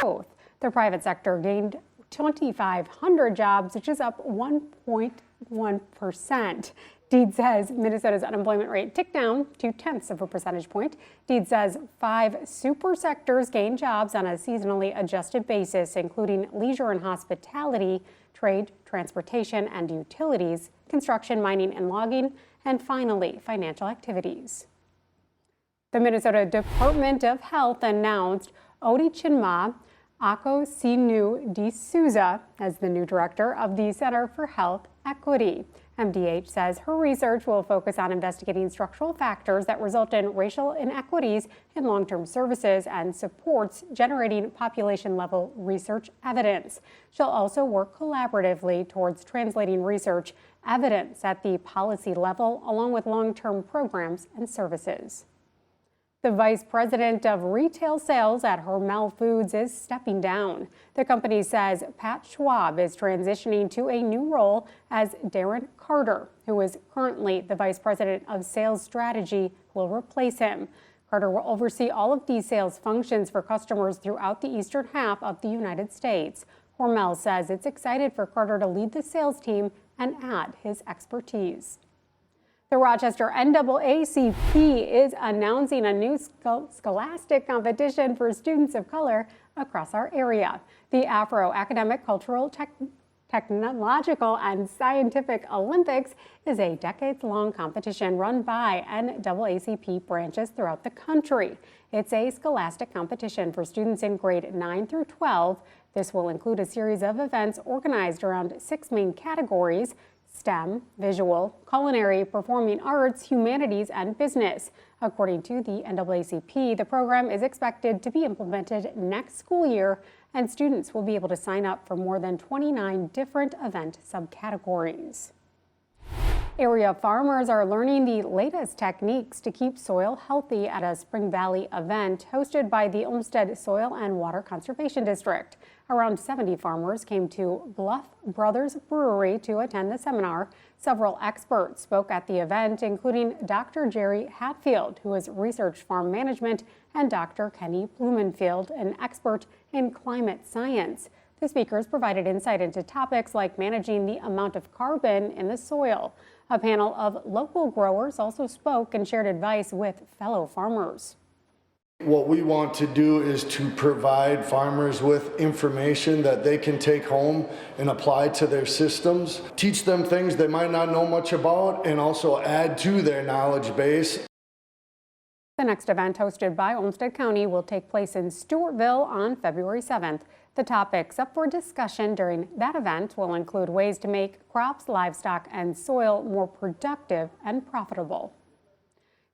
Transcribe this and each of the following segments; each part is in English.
growth. The private sector gained 2,500 jobs, which is up 1.1%. Deed says Minnesota's unemployment rate ticked down 0.2 of a percentage point. Deed says 5 super sectors gained jobs on a seasonally adjusted basis, including leisure and hospitality, trade, transportation and utilities, construction, mining and logging, and finally, financial activities. The Minnesota Department of Health announced Odi Chinma Akosinu D'Souza as the new director of the Center for Health Equity. MDH says her research will focus on investigating structural factors that result in racial inequities in long-term services and supports generating population-level research evidence. She'll also work collaboratively towards translating research evidence at the policy level, along with long-term programs and services. The vice president of retail sales at Hormel Foods is stepping down. The company says Pat Schwab is transitioning to a new role as Darren Carter, who is currently the vice president of sales strategy, will replace him. Carter will oversee all of these sales functions for customers throughout the eastern half of the United States. Hormel says it's excited for Carter to lead the sales team and add his expertise. The Rochester NAACP is announcing a new scholastic competition for students of color across our area. The Afro Academic, Cultural, Technological, and Scientific Olympics is a decades-long competition run by NAACP branches throughout the country. It's a scholastic competition for students in grade 9 through 12. This will include a series of events organized around 6 main categories: STEM, visual, culinary, performing arts, humanities, and business. According to the NAACP, the program is expected to be implemented next school year, and students will be able to sign up for more than 29 different event subcategories. Area farmers are learning the latest techniques to keep soil healthy at a Spring Valley event hosted by the Olmsted Soil and Water Conservation District. Around 70 farmers came to Bluff Brothers Brewery to attend the seminar. Several experts spoke at the event, including Dr. Jerry Hatfield, who has researched farm management, and Dr. Kenny Blumenfield, an expert in climate science. The speakers provided insight into topics like managing the amount of carbon in the soil. A panel of local growers also spoke and shared advice with fellow farmers. What we want to do is to provide farmers with information that they can take home and apply to their systems, teach them things they might not know much about, and also add to their knowledge base. The next event, hosted by Olmsted County, will take place in Stewartville on February 7th. The topics up for discussion during that event will include ways to make crops, livestock, and soil more productive and profitable.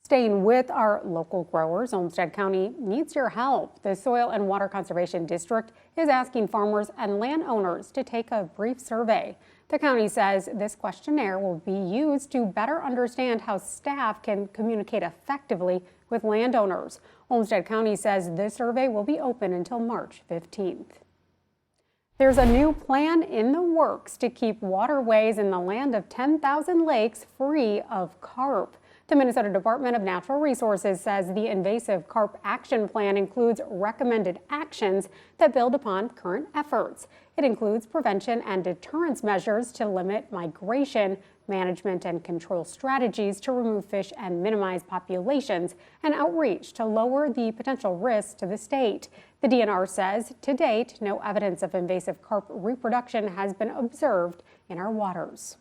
Staying with our local growers, Olmsted County needs your help. The Soil and Water Conservation District is asking farmers and landowners to take a brief survey. The county says this questionnaire will be used to better understand how staff can communicate effectively with landowners. Olmsted County says this survey will be open until March 15th. There's a new plan in the works to keep waterways in the land of 10,000 lakes free of carp. The Minnesota Department of Natural Resources says the invasive carp action plan includes recommended actions that build upon current efforts. It includes prevention and deterrence measures to limit migration, management and control strategies to remove fish and minimize populations, and outreach to lower the potential risks to the state. The DNR says to date, no evidence of invasive carp reproduction has been observed in our waters.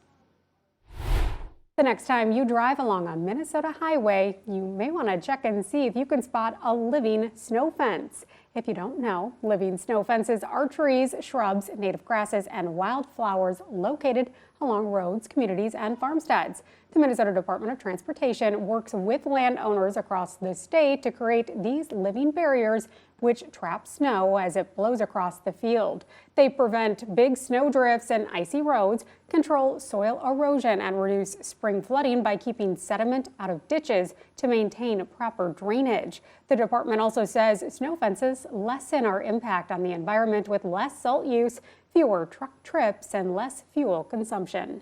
The next time you drive along a Minnesota highway, you may want to check and see if you can spot a living snow fence. If you don't know, living snow fences are trees, shrubs, native grasses, and wildflowers located along roads, communities, and farmsteads. The Minnesota Department of Transportation works with landowners across the state to create these living barriers which trap snow as it blows across the field. They prevent big snow drifts and icy roads, control soil erosion, and reduce spring flooding by keeping sediment out of ditches to maintain proper drainage. The department also says snow fences lessen our impact on the environment with less salt use, fewer truck trips, and less fuel consumption.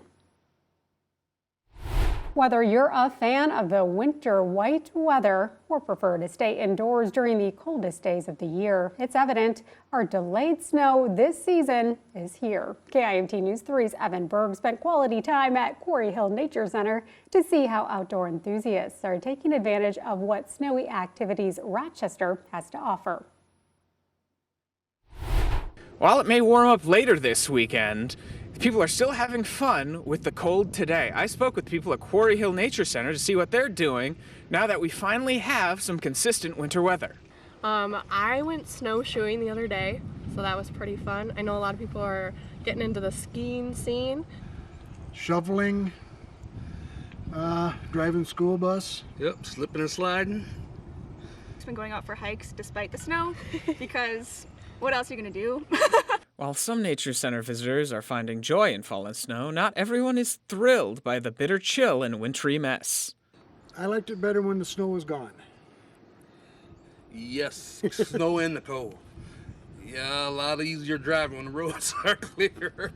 Whether you're a fan of the winter white weather or prefer to stay indoors during the coldest days of the year, it's evident our delayed snow this season is here. KIMT News 3's Evan Berg spent quality time at Quarry Hill Nature Center to see how outdoor enthusiasts are taking advantage of what snowy activities Rochester has to offer. While it may warm up later this weekend, people are still having fun with the cold today. I spoke with people at Quarry Hill Nature Center to see what they're doing now that we finally have some consistent winter weather. I went snowshoeing the other day, so that was pretty fun. I know a lot of people are getting into the skiing scene. Shoveling, driving school bus. Yep, slipping and sliding. It's been going out for hikes despite the snow because what else are you gonna do? While some nature center visitors are finding joy in fallen snow, not everyone is thrilled by the bitter chill and wintry mess. I liked it better when the snow was gone. Yes, snow in the cold. Yeah, a lot easier driving when the roads are clear.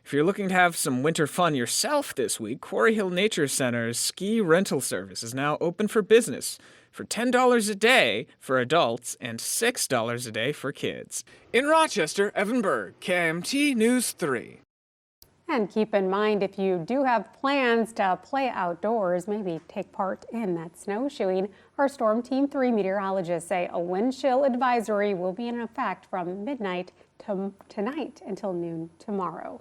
If you're looking to have some winter fun yourself this week, Quarry Hill Nature Center's ski rental service is now open for business for $10 a day for adults and $6 a day for kids. In Rochester, Evan Berg, KIMT News 3. And keep in mind, if you do have plans to play outdoors, maybe take part in that snowshoeing, our Storm Team 3 meteorologists say a wind chill advisory will be in effect from midnight tonight until noon tomorrow.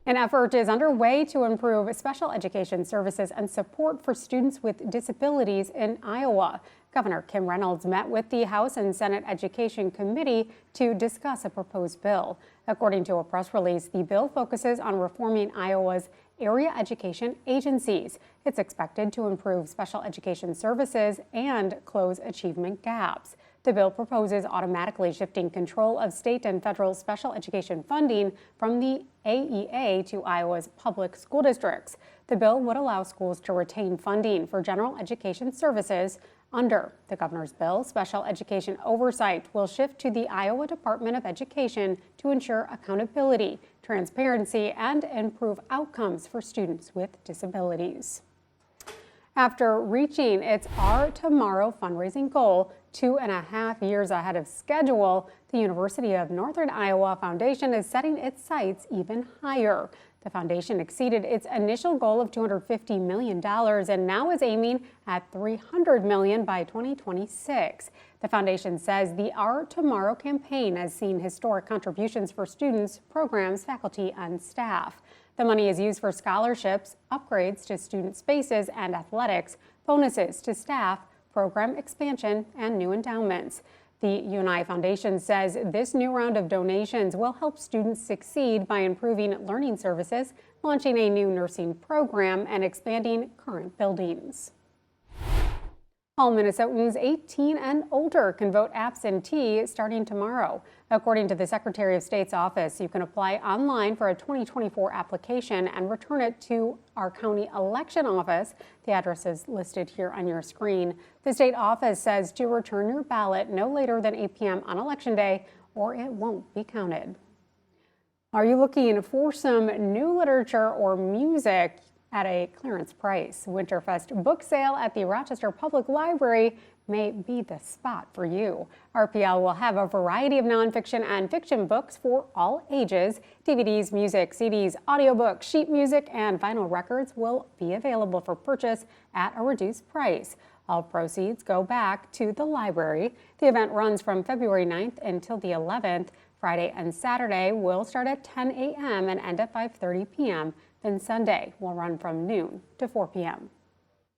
An effort is underway to improve special education services and support for students with disabilities in Iowa. Governor Kim Reynolds met with the House and Senate Education Committee to discuss a proposed bill. According to a press release, the bill focuses on reforming Iowa's area education agencies. It's expected to improve special education services and close achievement gaps. The bill proposes automatically shifting control of state and federal special education funding from the AEA to Iowa's public school districts. The bill would allow schools to retain funding for general education services. Under the governor's bill, special education oversight will shift to the Iowa Department of Education to ensure accountability, transparency, and improve outcomes for students with disabilities. After reaching its Our Tomorrow fundraising goal 2.5 years ahead of schedule, the University of Northern Iowa Foundation is setting its sights even higher. The foundation exceeded its initial goal of $250 million and now is aiming at $300 million by 2026. The foundation says the Our Tomorrow campaign has seen historic contributions for students, programs, faculty, and staff. The money is used for scholarships, upgrades to student spaces and athletics, bonuses to staff, program expansion, and new endowments. The UNI Foundation says this new round of donations will help students succeed by improving learning services, launching a new nursing program, and expanding current buildings. All Minnesotans 18 and older can vote absentee starting tomorrow. According to the Secretary of State's office, you can apply online for a 2024 application and return it to our county election office. The address is listed here on your screen. The state office says to return your ballot no later than 8 p.m. on Election Day, or it won't be counted. Are you looking for some new literature or music at a clearance price? Winterfest book sale at the Rochester Public Library may be the spot for you. RPL will have a variety of nonfiction and fiction books for all ages. DVDs, music, CDs, audiobooks, sheet music, and vinyl records will be available for purchase at a reduced price. All proceeds go back to the library. The event runs from February 9th until the 11th. Friday and Saturday will start at 10 a.m. and end at 5:30 p.m. Then Sunday will run from noon to 4 p.m.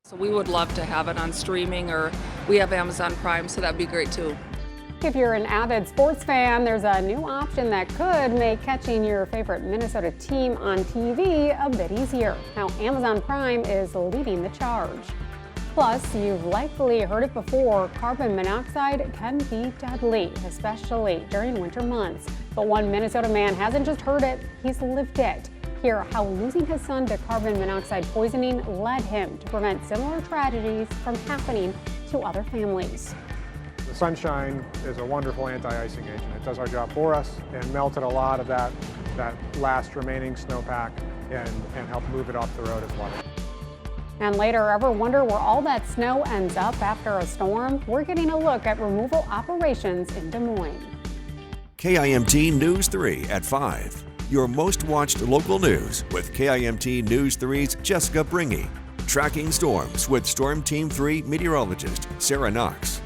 So we would love to have it on streaming, or we have Amazon Prime, so that'd be great too. If you're an avid sports fan, there's a new option that could make catching your favorite Minnesota team on TV a bit easier. Now, Amazon Prime is leading the charge. Plus, you've likely heard it before, carbon monoxide can be deadly, especially during winter months. But one Minnesota man hasn't just heard it, he's lived it. Hear how losing his son to carbon monoxide poisoning led him to prevent similar tragedies from happening to other families. The sunshine is a wonderful anti-icing agent. It does our job for us and melted a lot of that last remaining snowpack and help move it off the road as well. And later, ever wonder where all that snow ends up after a storm? We're getting a look at removal operations in Des Moines. KIMT News 3 at 5. Your most watched local news with KIMT News 3's Jessica Bringy. Tracking storms with Storm Team 3 meteorologist Sarah Knox.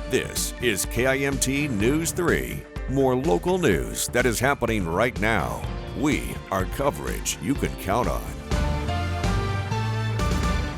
This is KIMT News 3. More local news that is happening right now. We are coverage you can count on.